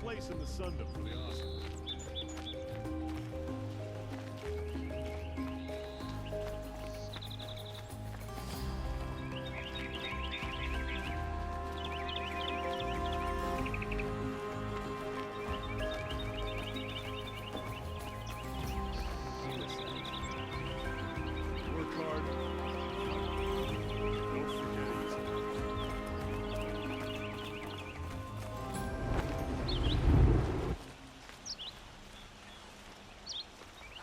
place in the Sundom. Pretty awesome. Work hard. Don't forget easy.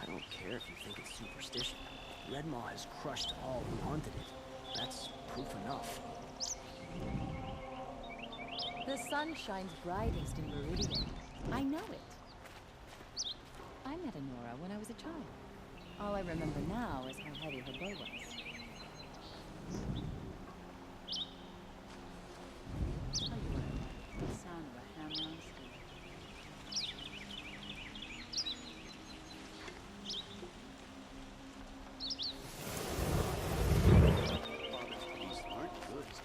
I don't care if you think it's superstition. Redmaw has crushed all who haunted it. That's proof enough. The sun shines brightest in Meridian. I know it. I met Honora when I was a child. All I remember now is how heavy her bow was. Tell you what, the sound of a hammer on steel. Father's police aren't good as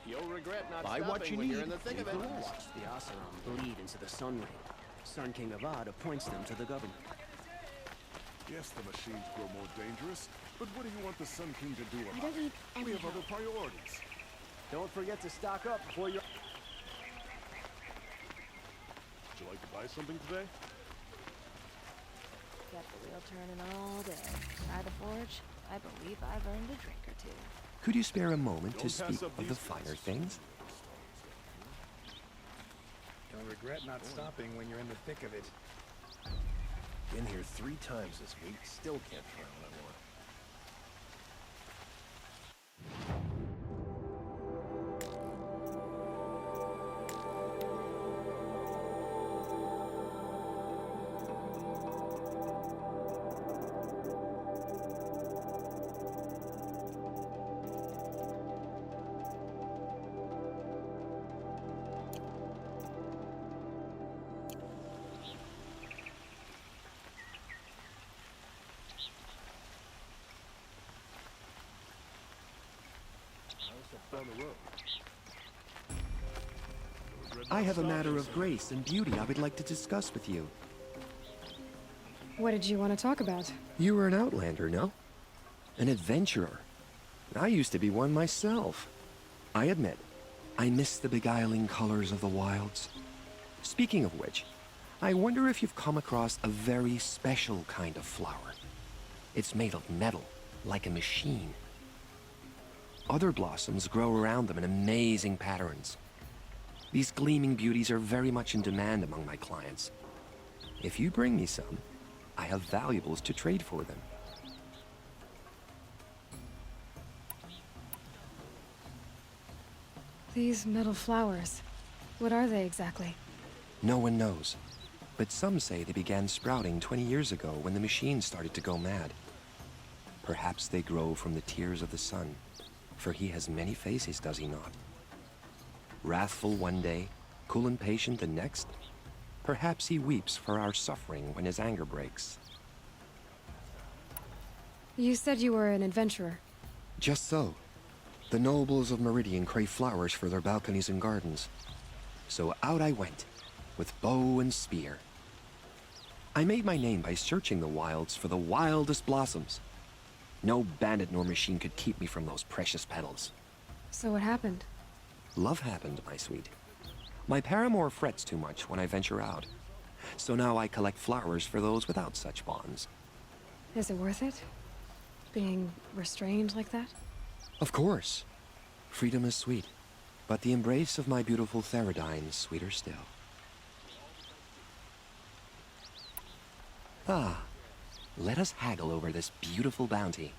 You'll regret not Buy what stopping you when you're need, in the thick of leave it. the rest. Watch the Oseram bleed into the Sun Ring. Sun King Avad appoints them to the government. Yes, the machines grow more dangerous, but what do you want the Sun King to do I about don't need it? any We have help. other priorities. Don't forget to stock up before you're... Would you like to buy something today? Kept the wheel turning all day. By the forge, I believe I've earned a drink or two. Could you spare a moment Don't to pass speak up of the these finer things. things? You'll regret not stopping when you're in the thick of it. Been here 3 times this week, still can't find what I want. Down the road. I have a matter of grace and beauty I would like to discuss with you. What did you want to talk about? You were an outlander, no? An adventurer. I used to be one myself. I admit, I miss the beguiling colors of the wilds. Speaking of which, I wonder if you've come across a very special kind of flower. It's made of metal, like a machine. Other blossoms grow around them in amazing patterns. These gleaming beauties are very much in demand among my clients. If you bring me some, I have valuables to trade for them. These metal flowers. What are they exactly? No one knows, but some say they began sprouting 20 years ago when the machines started to go mad. Perhaps they grow from the tears of the sun, for he has many faces, does he not? Wrathful one day, cool and patient the next. Perhaps he weeps for our suffering when his anger breaks. You said you were an adventurer. Just so. The nobles of Meridian crave flowers for their balconies and gardens. So out I went, with bow and spear. I made my name by searching the wilds for the wildest blossoms. No bandit nor machine could keep me from those precious petals. So what happened? Love happened, my sweet. My paramour frets too much when I venture out. So now I collect flowers for those without such bonds. Is it worth it? Being restrained like that? Of course. Freedom is sweet, but the embrace of my beautiful Theridine is sweeter still. Ah, let us haggle over this beautiful bounty.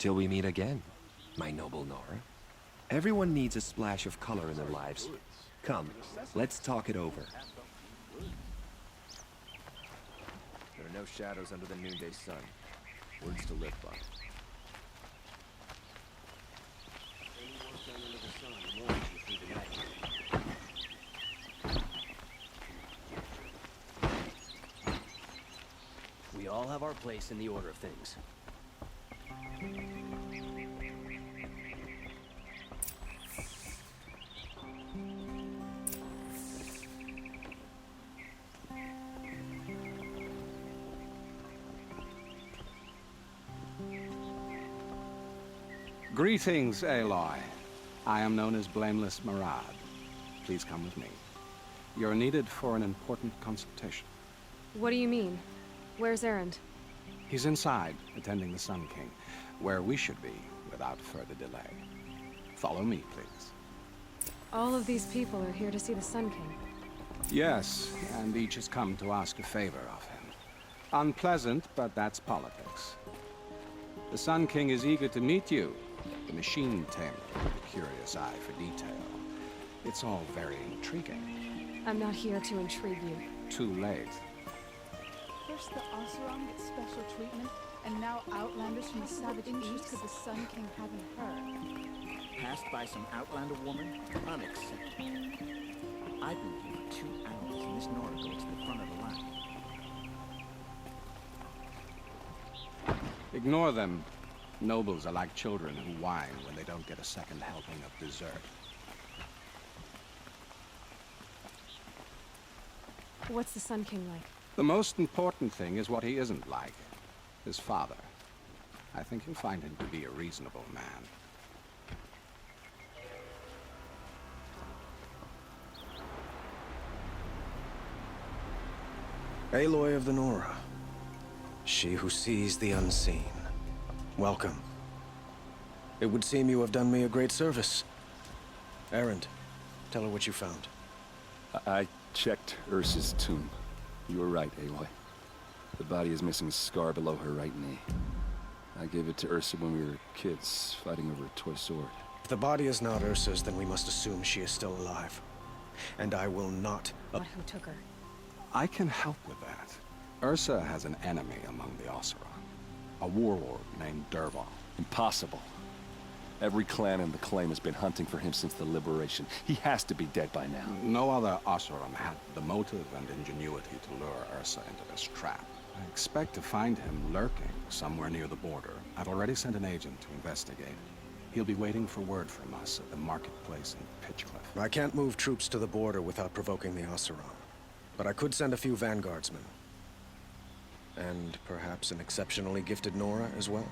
Till we meet again, my noble Nora. Everyone needs a splash of color in their lives. Come, let's talk it over. There are no shadows under the noonday sun. Words to live by. We all have our place in the order of things. Greetings, Aloy. I am known as Blameless Marad. Please come with me. You're needed for an important consultation. What do you mean? Where's Erend? He's inside, attending the Sun King, where we should be without further delay. Follow me, please. All of these people are here to see the Sun King. Yes, and each has come to ask a favor of him. Unpleasant, but that's politics. The Sun King is eager to meet you, the machine tamer with a curious eye for detail. It's all very intriguing. I'm not here to intrigue you. Too late. First the Oseram gets special treatment, and now Outlanders from the Savage East could the Sun King haven't heard. Passed by some Outlander woman? Unacceptable. I've been here for 2 hours, and this Nora goes to the front of the line. Ignore them. Nobles are like children who whine when they don't get a second helping of dessert. What's the Sun King like? The most important thing is what he isn't like. His father. I think you'll find him to be a reasonable man. Aloy of the Nora. She who sees the unseen. Welcome. It would seem you have done me a great service. Erend, tell her what you found. I checked Ursa's tomb. You were right, Aloy. The body is missing a scar below her right knee. I gave it to Ursa when we were kids, fighting over a toy sword. If the body is not Ursa's, then we must assume she is still alive. And I will not... Who took her? I can help with that. Ursa has an enemy among the Oseram. A warlord named Dervahl. Impossible. Every clan in the claim has been hunting for him since the liberation. He has to be dead by now. No other Oseram had the motive and ingenuity to lure Ursa into this trap. I expect to find him lurking somewhere near the border. I've already sent an agent to investigate. He'll be waiting for word from us at the marketplace in Pitchcliff. I can't move troops to the border without provoking the Oseram. But I could send a few vanguardsmen. And perhaps an exceptionally gifted Nora as well.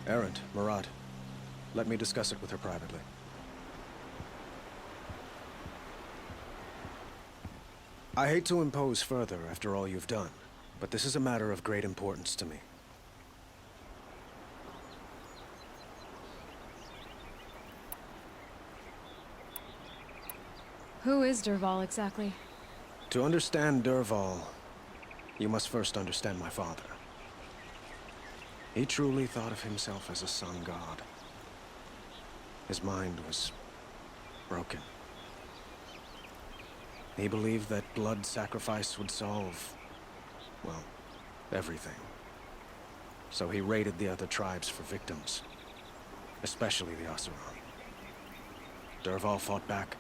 Erend, Marad, let me discuss it with her privately. I hate to impose further after all you've done, but this is a matter of great importance to me. Who is Dervahl exactly? To understand Dervahl, you must first understand my father. He truly thought of himself as a sun god. His mind was broken. He believed that blood sacrifice would solve, well, everything. So he raided the other tribes for victims, especially the Oseram. Dervahl fought back.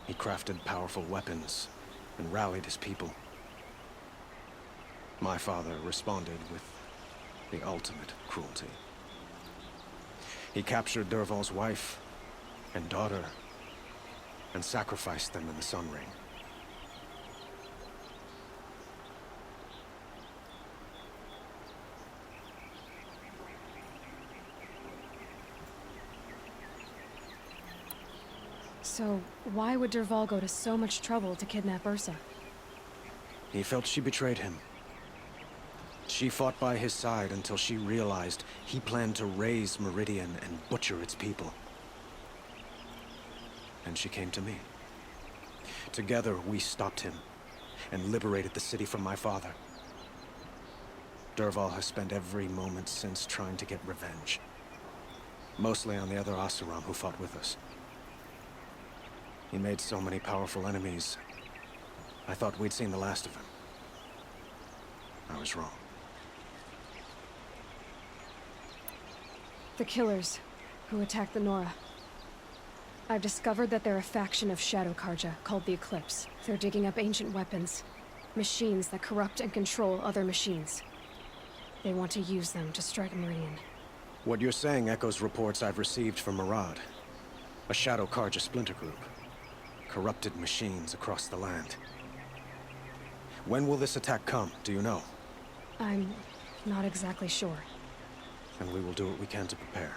He crafted powerful weapons and rallied his people. My father responded with the ultimate cruelty. He captured Dervahl's wife and daughter and sacrificed them in the Sun Ring. So, why would Dervahl go to so much trouble to kidnap Ursa? He felt she betrayed him. She fought by his side until she realized he planned to raise Meridian and butcher its people. And she came to me. Together, we stopped him and liberated the city from my father. Dervahl has spent every moment since trying to get revenge. Mostly on the other Oseram who fought with us. He made so many powerful enemies. I thought we'd seen the last of him. I was wrong. The killers who attacked the Nora. I've discovered that they're a faction of Shadow Karja called the Eclipse. They're digging up ancient weapons. Machines that corrupt and control other machines. They want to use them to strike Meridian. What you're saying echoes reports I've received from Murad. A Shadow Karja splinter group. Corrupted machines across the land. When will this attack come, do you know? I'm not exactly sure. And we will do what we can to prepare.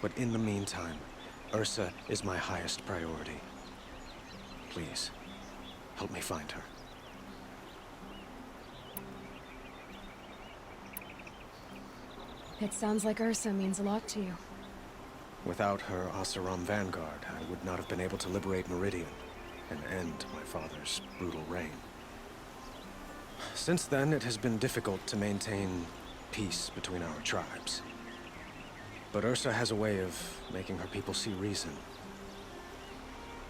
But in the meantime, Ursa is my highest priority. Please, help me find her. It sounds like Ursa means a lot to you. Without her Oseram vanguard, I would not have been able to liberate Meridian and end my father's brutal reign. Since then, it has been difficult to maintain peace between our tribes. But Ursa has a way of making her people see reason.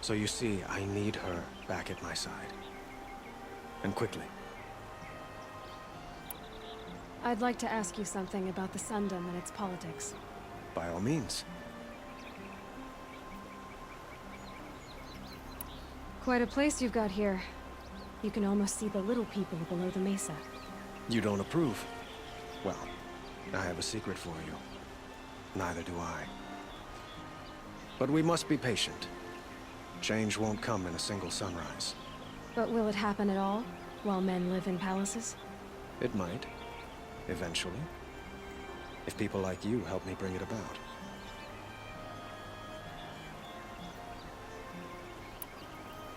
So you see, I need her back at my side. And quickly. I'd like to ask you something about the Sundom and its politics. By all means. Quite a place you've got here. You can almost see the little people below the mesa. You don't approve? Well, I have a secret for you. Neither do I. But we must be patient. Change won't come in a single sunrise. But will it happen at all, while men live in palaces? It might. Eventually. If people like you help me bring it about.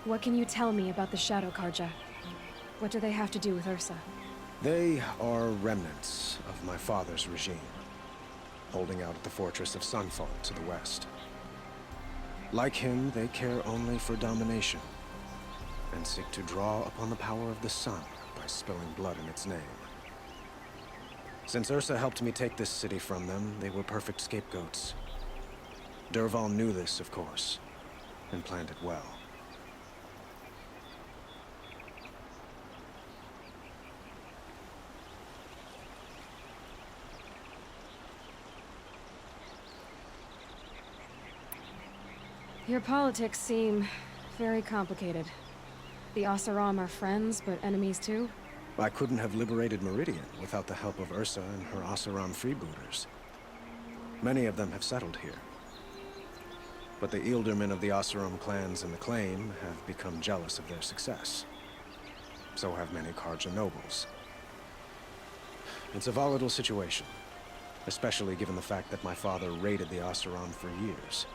What can you tell me about the Shadow Karja? What do they have to do with Ursa? They are remnants of my father's regime, holding out at the fortress of Sunfall to the west. Like him, they care only for domination, and seek to draw upon the power of the sun by spilling blood in its name. Since Ursa helped me take this city from them, they were perfect scapegoats. Dervahl knew this, of course, and planned it well. Your politics seem very complicated. The Oseram are friends, but enemies too? I couldn't have liberated Meridian without the help of Ursa and her Oseram freebooters. Many of them have settled here. But the Ealdormen of the Oseram clans in the Claim have become jealous of their success. So have many Karja nobles. It's a volatile situation, especially given the fact that my father raided the Oseram for years.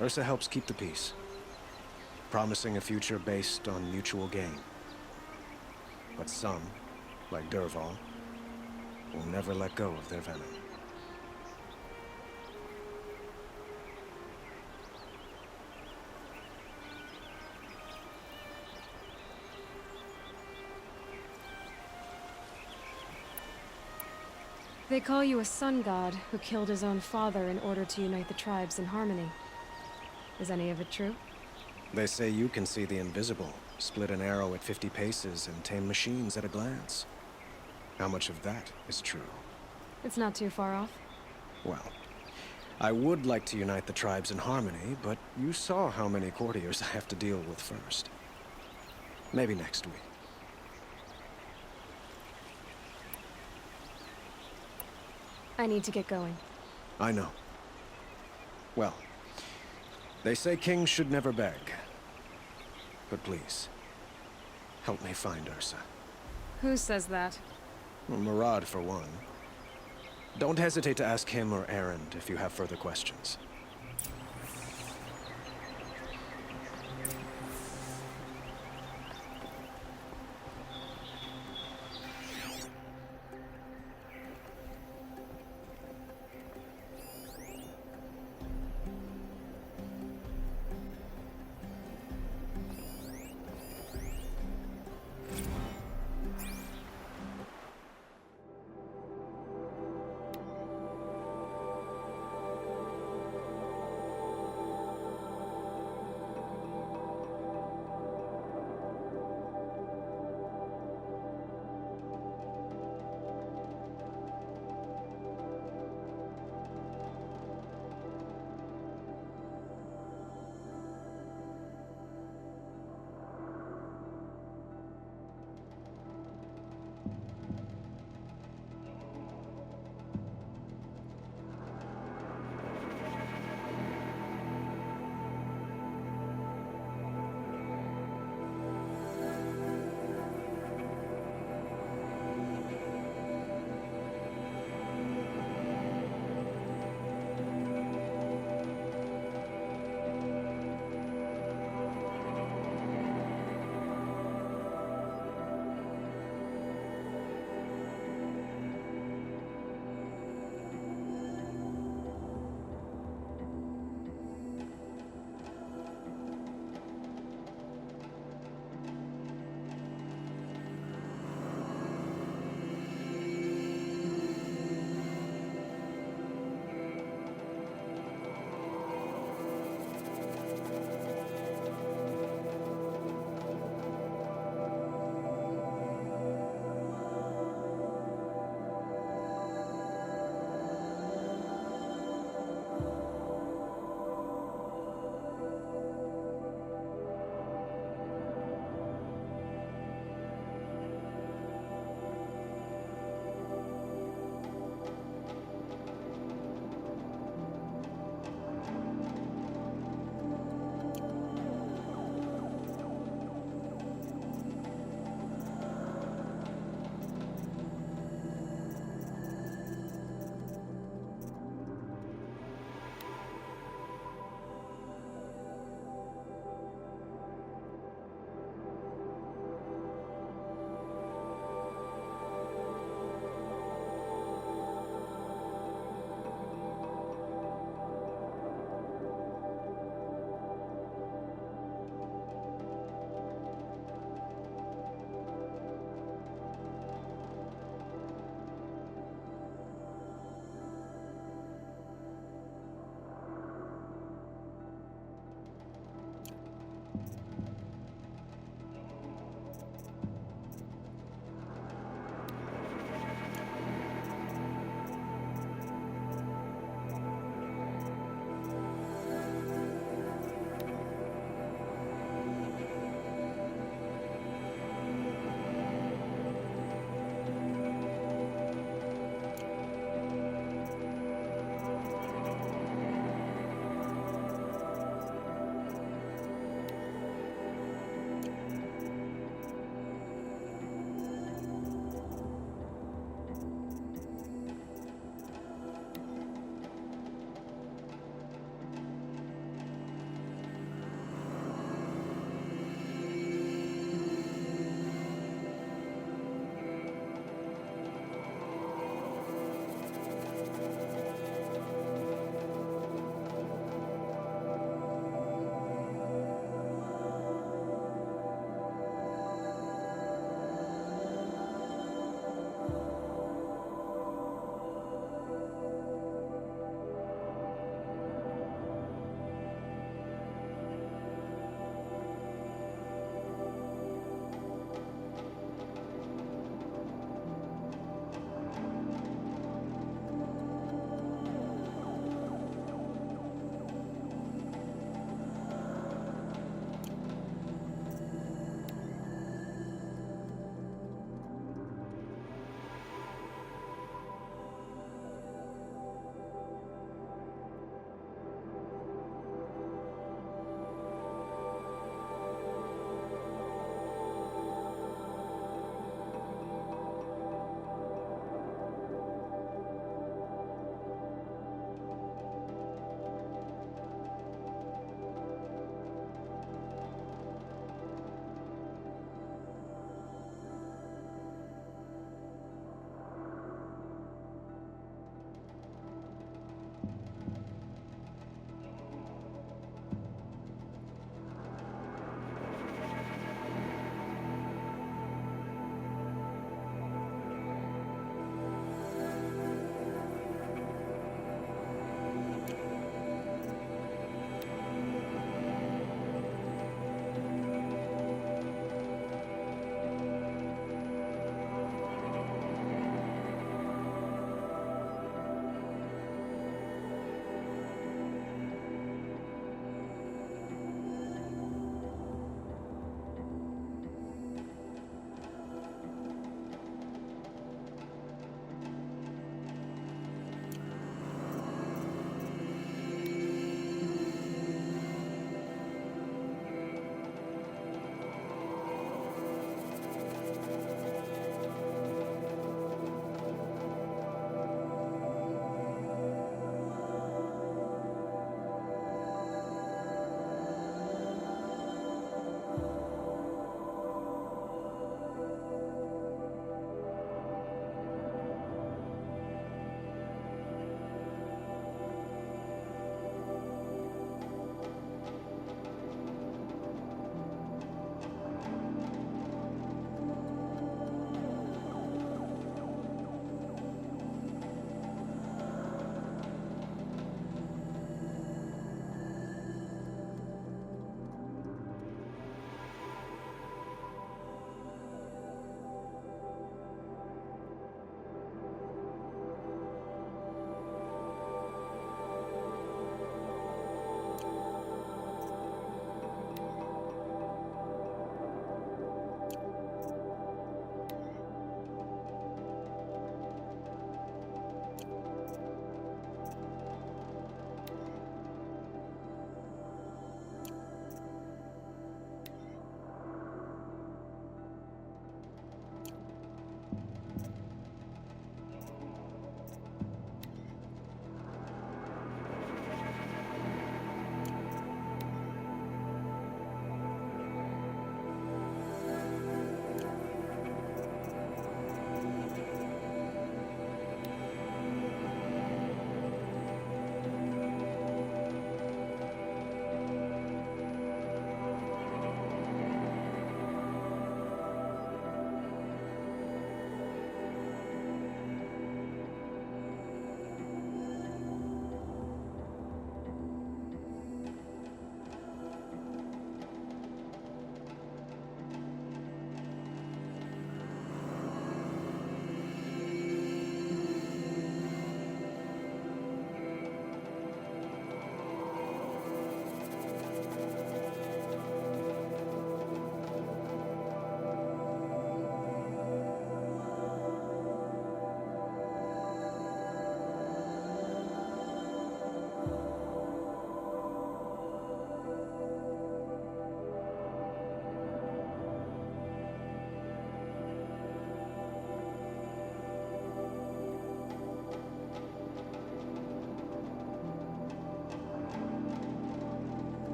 Ursa helps keep the peace, promising a future based on mutual gain. But some, like Dervahl, will never let go of their venom. They call you a sun god who killed his own father in order to unite the tribes in harmony. Is any of it true? They say you can see the invisible, split an arrow at 50 paces, and tame machines at a glance. How much of that is true? It's not too far off. Well, I would like to unite the tribes in harmony, but you saw how many courtiers I have to deal with first. Maybe next week. I need to get going. I know. Well, they say kings should never beg. But please, help me find Ursa. Who says that? Well, Murad, for one. Don't hesitate to ask him or Erend if you have further questions.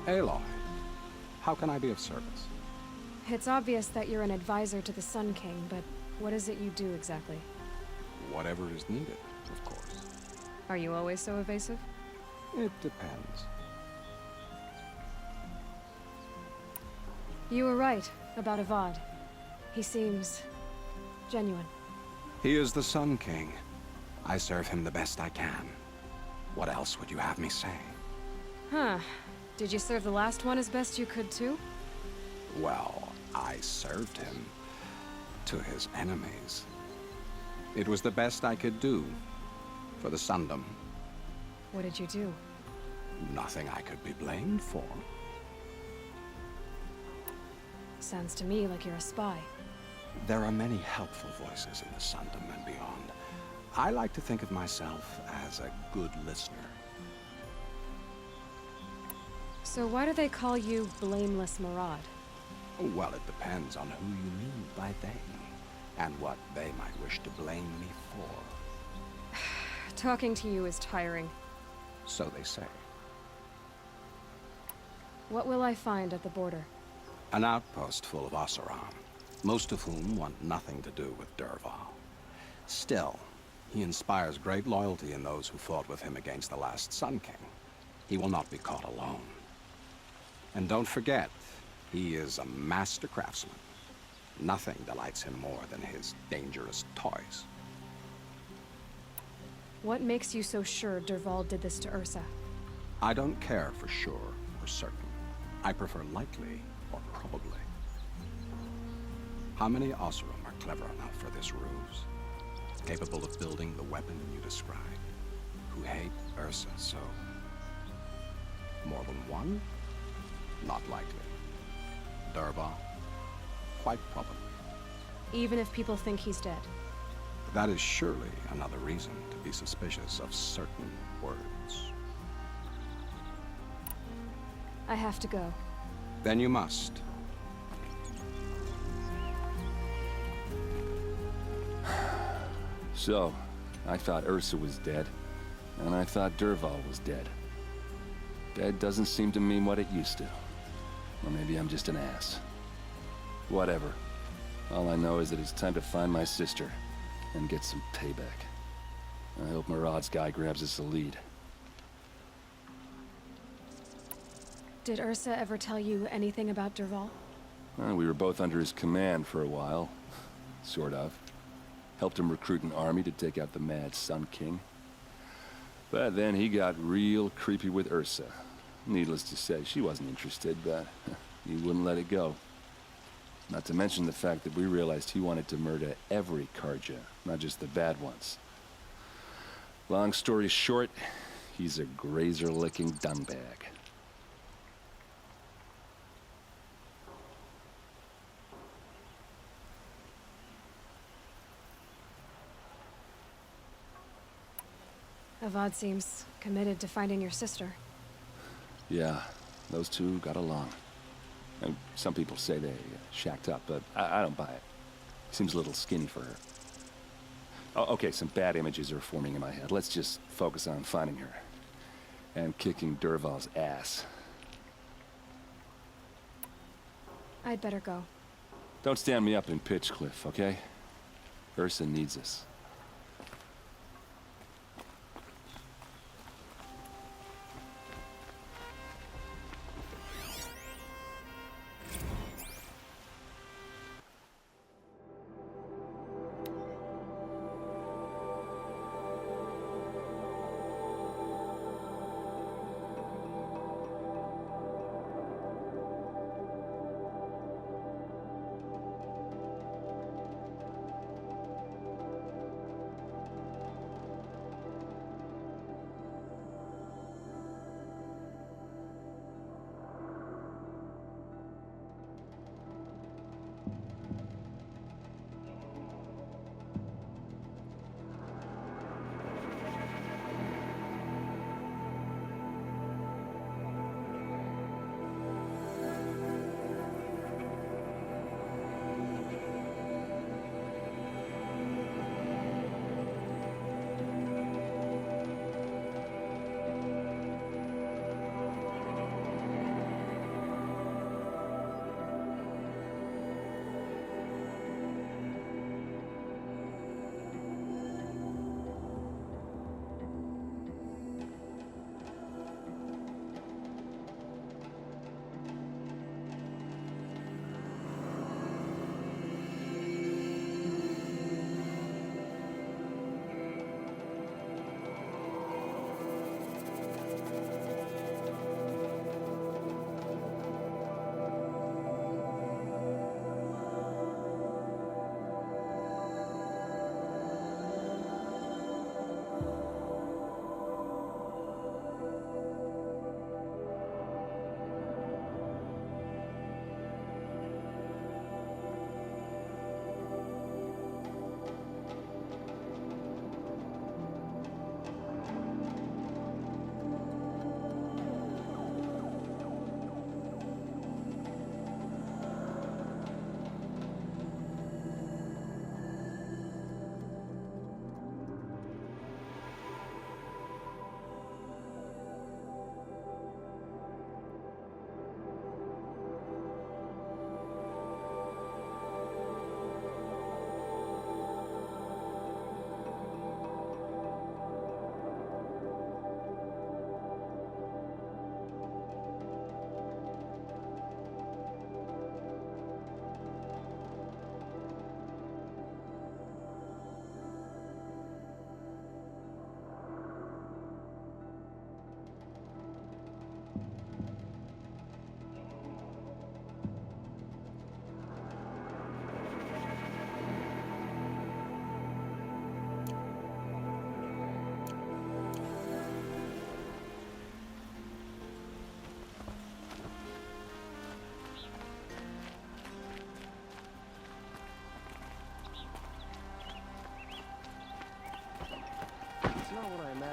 Aloy, how can I be of service? It's obvious that you're an advisor to the Sun King, but what is it you do exactly? Whatever is needed, of course. Are you always so evasive? It depends. You were right about Avad. He seems genuine. He is the Sun King. I serve him the best I can. What else would you have me say? Huh. Did you serve the last one as best you could, too? Well, I served him to his enemies. It was the best I could do for the Sundom. What did you do? Nothing I could be blamed for. Sounds to me like you're a spy. There are many helpful voices in the Sundom and beyond. I like to think of myself as a good listener. So why do they call you Blameless Marad? Well, it depends on who you mean by they, and what they might wish to blame me for. Talking to you is tiring. So they say. What will I find at the border? An outpost full of Oseram, most of whom want nothing to do with Dervahl. Still, he inspires great loyalty in those who fought with him against the last Sun King. He will not be caught alone. And don't forget, he is a master craftsman. Nothing delights him more than his dangerous toys. What makes you so sure Dervahl did this to Ursa? I don't care for sure or certain. I prefer likely or probably. How many Oseram are clever enough for this ruse? Capable of building the weapon you describe? Who hate Ursa so? More than one? Not likely. Dervahl? Quite probably. Even if people think he's dead? That is surely another reason to be suspicious of certain words. I have to go. Then you must. So, I thought Ursa was dead, and I thought Dervahl was dead. Dead doesn't seem to mean what it used to. Or maybe I'm just an ass. Whatever. All I know is that it's time to find my sister and get some payback. I hope Marad's guy grabs us a lead. Did Ursa ever tell you anything about Dervahl? We were both under his command for a while. Sort of. Helped him recruit an army to take out the mad Sun King. But then he got real creepy with Ursa. Needless to say, she wasn't interested, but he wouldn't let it go. Not to mention the fact that we realized he wanted to murder every Carja, not just the bad ones. Long story short, he's a grazer-licking dungbag. Avad seems committed to finding your sister. Yeah, those two got along. And some people say they shacked up, but I don't buy it. Seems a little skinny for her. Oh, okay, some bad images are forming in my head. Let's just focus on finding her. And kicking Dervahl's ass. I'd better go. Don't stand me up in Pitchcliff, okay? Ursa needs us.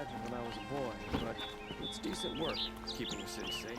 sergeant when I was a boy, but it's decent work keeping the city safe.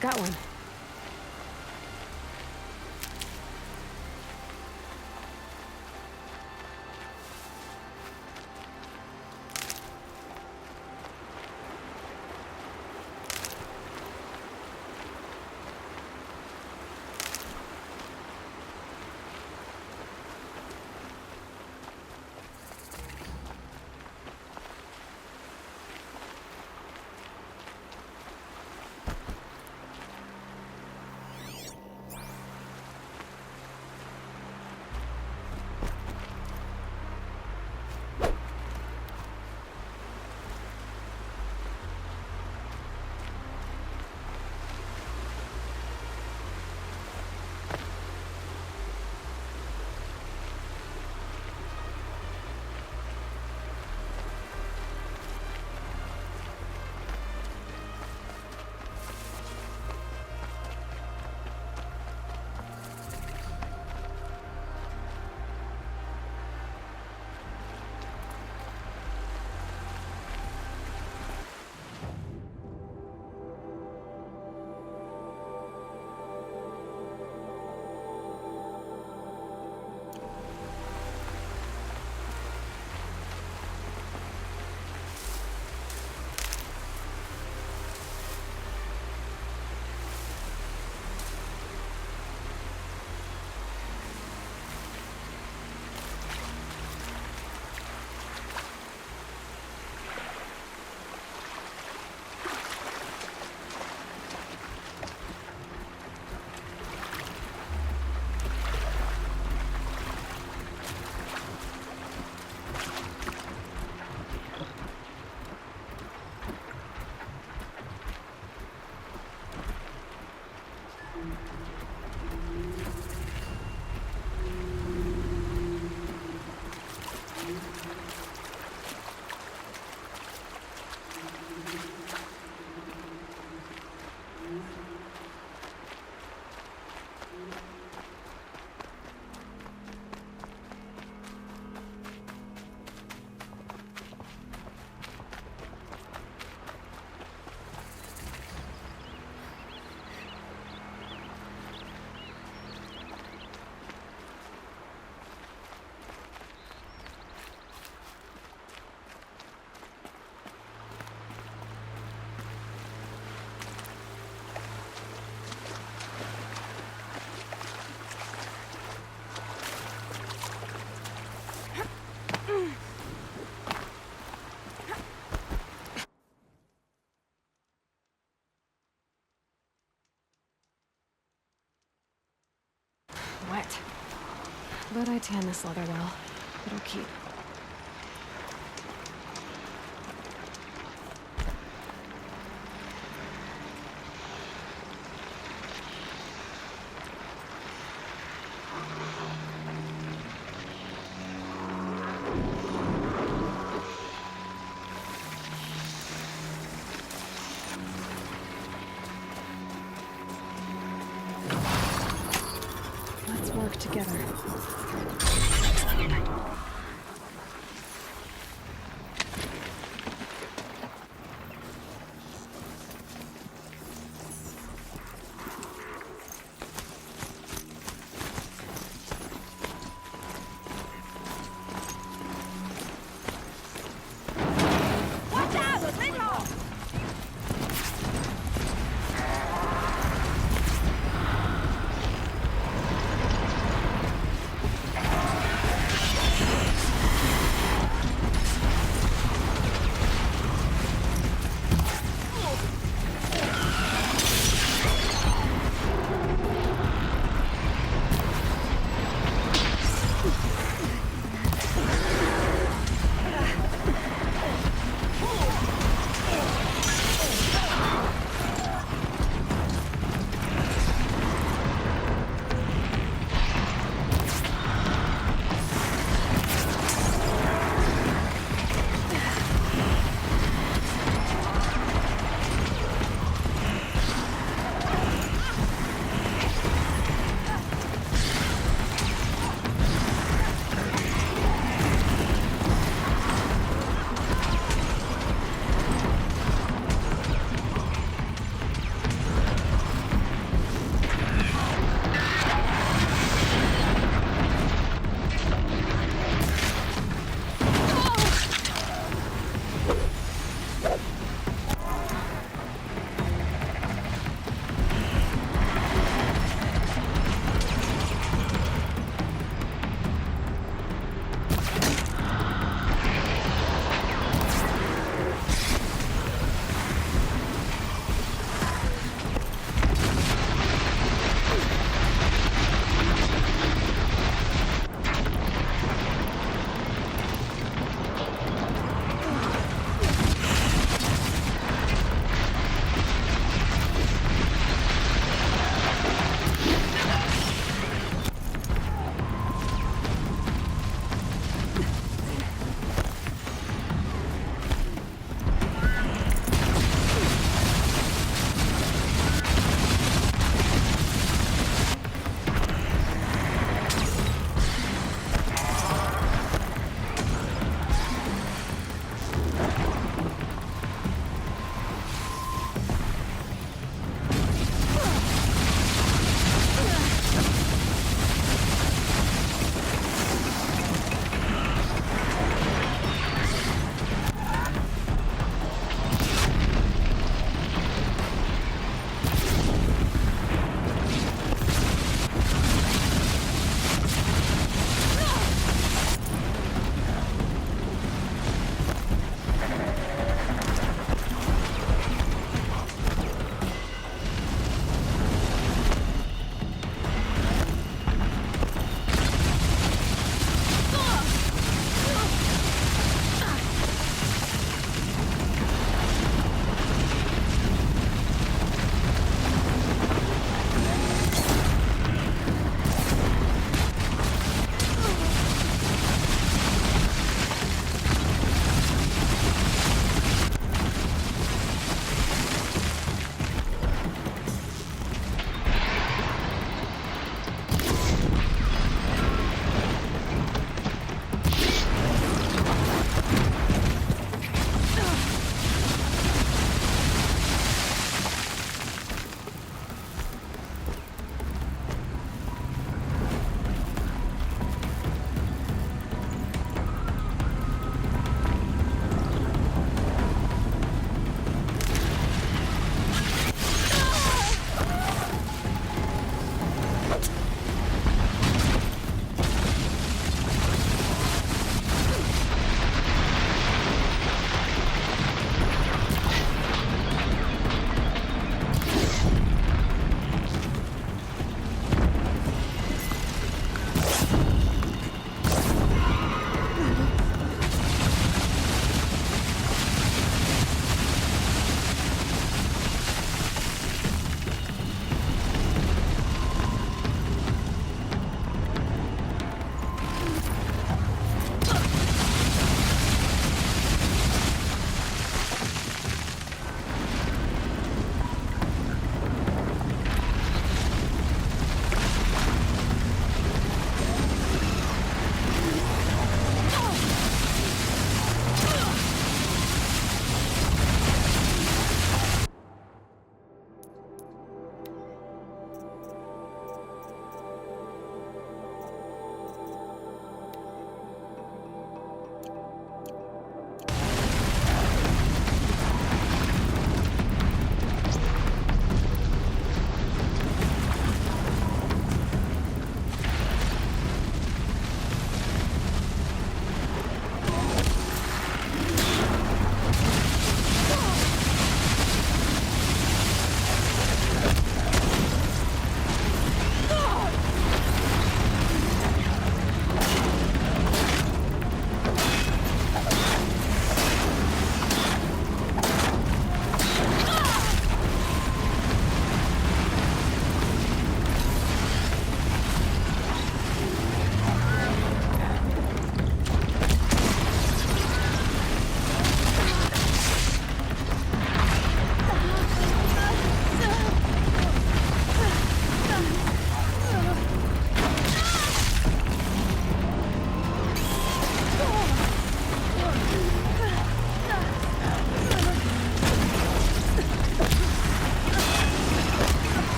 Got one. But I tan this leather well. It'll keep. Let's work together.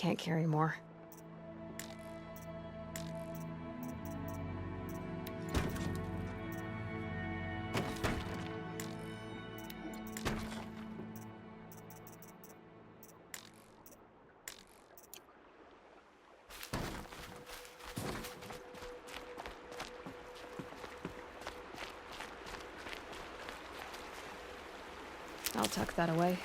can't carry more. I'll tuck that away.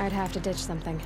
I'd have to ditch something.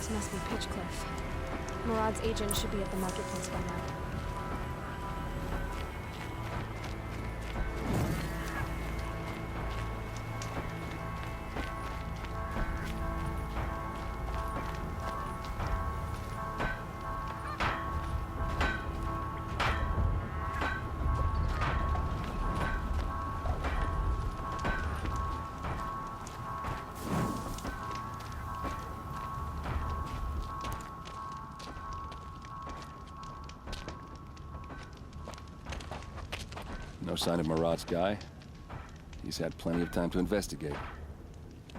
This must be Pitchcliff. Murad's agent should be at the marketplace by now. No sign of Murad's guy? He's had plenty of time to investigate.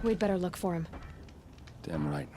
We'd better look for him. Damn right.